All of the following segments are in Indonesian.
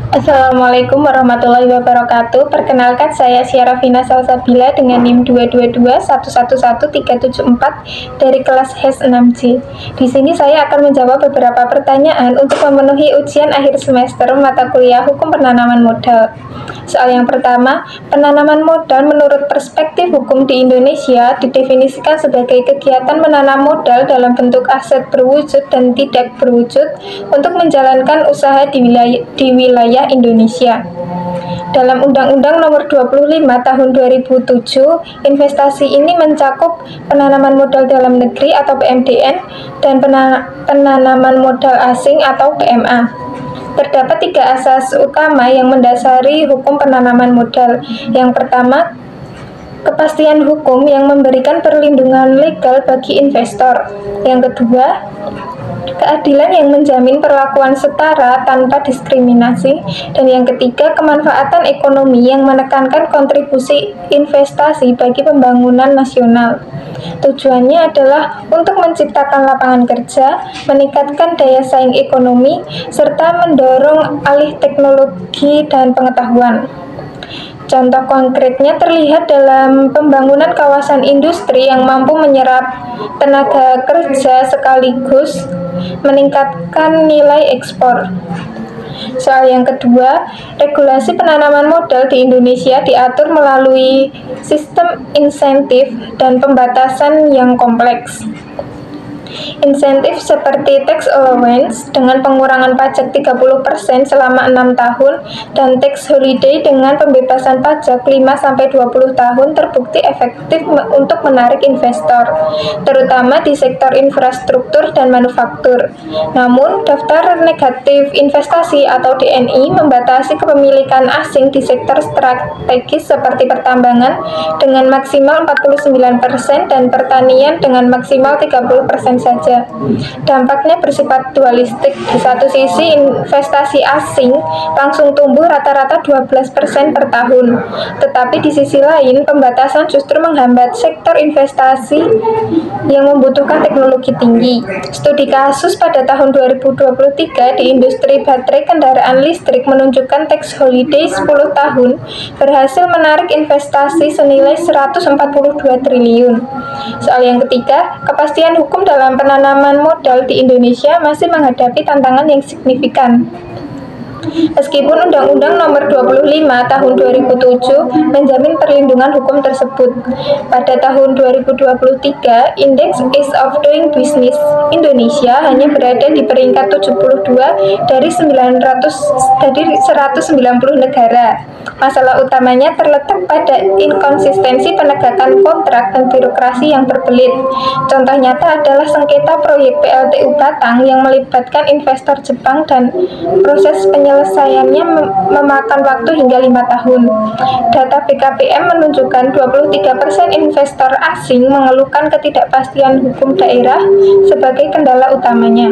Assalamualaikum warahmatullahi wabarakatuh. Perkenalkan, saya Syarafina Salsabila dengan NIM 222111374 dari kelas HES 6C. Di sini saya akan menjawab beberapa pertanyaan untuk memenuhi ujian akhir semester mata kuliah Hukum Penanaman Modal. Soal yang pertama, penanaman modal menurut perspektif hukum di Indonesia didefinisikan sebagai kegiatan menanam modal dalam bentuk aset berwujud dan tidak berwujud untuk menjalankan usaha di wilayah Indonesia. Dalam Undang-Undang Nomor 25 Tahun 2007, investasi ini mencakup penanaman modal dalam negeri atau PMDN dan penanaman modal asing atau PMA. Terdapat 3 asas utama yang mendasari hukum penanaman modal. Yang pertama, kepastian hukum yang memberikan perlindungan legal bagi investor. Yang kedua, keadilan yang menjamin perlakuan setara tanpa diskriminasi. Dan yang ketiga, kemanfaatan ekonomi yang menekankan kontribusi investasi bagi pembangunan nasional. Tujuannya adalah untuk menciptakan lapangan kerja, meningkatkan daya saing ekonomi, serta mendorong alih teknologi dan pengetahuan. Contoh konkretnya terlihat dalam pembangunan kawasan industri yang mampu menyerap tenaga kerja sekaligus meningkatkan nilai ekspor. Soal yang kedua, regulasi penanaman modal di Indonesia diatur melalui sistem insentif dan pembatasan yang kompleks. Insentif seperti tax allowance dengan pengurangan pajak 30% selama 6 tahun dan tax holiday dengan pembebasan pajak 5-20 tahun terbukti efektif untuk menarik investor, terutama di sektor infrastruktur dan manufaktur. Namun, daftar negatif investasi atau DNI membatasi kepemilikan asing di sektor strategis seperti pertambangan dengan maksimal 49% dan pertanian dengan maksimal 30% saja. Dampaknya bersifat dualistik. Di satu sisi, investasi asing langsung tumbuh rata-rata 12% per tahun. Tetapi di sisi lain, pembatasan justru menghambat sektor investasi yang membutuhkan teknologi tinggi. Studi kasus pada tahun 2023 di industri baterai kendaraan listrik menunjukkan tax holiday 10 tahun berhasil menarik investasi senilai 142 triliun. Soal yang ketiga, kepastian hukum dalam penanaman modal di Indonesia masih menghadapi tantangan yang signifikan. Meskipun Undang-Undang Nomor 25 Tahun 2007 menjamin perlindungan hukum tersebut, pada tahun 2023, Indeks Ease of Doing Business Indonesia hanya berada di peringkat 72 dari 190 negara. Masalah utamanya terletak pada inkonsistensi penegakan kontrak dan birokrasi yang berbelit. Contoh nyata adalah sengketa proyek PLTU Batang yang melibatkan investor Jepang dan proses penyelesaiannya memakan waktu hingga 5 tahun. Data BKPM menunjukkan 23% investor asing mengeluhkan ketidakpastian hukum daerah sebagai kendala utamanya.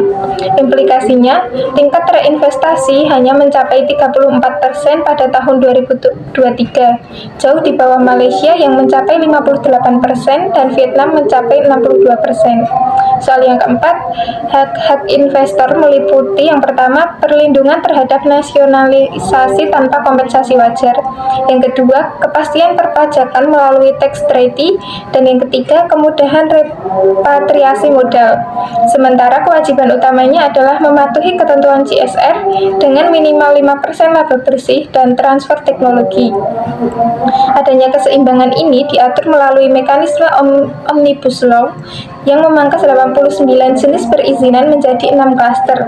Implikasinya, tingkat reinvestasi hanya mencapai 34% pada tahun 2023, jauh di bawah Malaysia yang mencapai 58% dan Vietnam mencapai 62%. Soal yang keempat, hak-hak investor meliputi yang pertama, perlindungan terhadap nasionalisasi tanpa kompensasi wajar. Yang kedua, kepastian perpajakan melalui tax treaty. Dan yang ketiga, kemudahan repatriasi modal. Sementara kewajiban utamanya adalah mematuhi ketentuan CSR dengan minimal 5% laba bersih dan transfer teknologi. Adanya keseimbangan ini diatur melalui mekanisme Omnibus Law yang memangkas 89 jenis perizinan menjadi 6 klaster.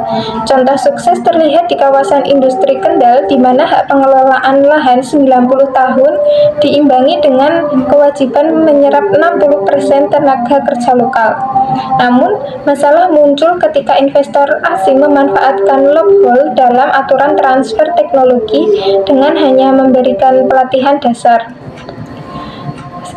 Contoh sukses terlihat di kawasan industri Kendal, di mana hak pengelolaan lahan 90 tahun diimbangi dengan kewajiban menyerap 60% tenaga kerja lokal. Namun, masalah muncul ketika investor asing memanfaatkan loophole dalam aturan transfer teknologi dengan hanya memberikan pelatihan dasar.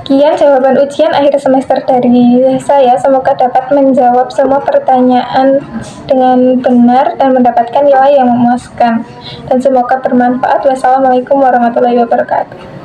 Sekian jawaban ujian akhir semester dari saya. Semoga dapat menjawab semua pertanyaan dengan benar dan mendapatkan nilai yang memuaskan. Dan semoga bermanfaat. Wassalamualaikum warahmatullahi wabarakatuh.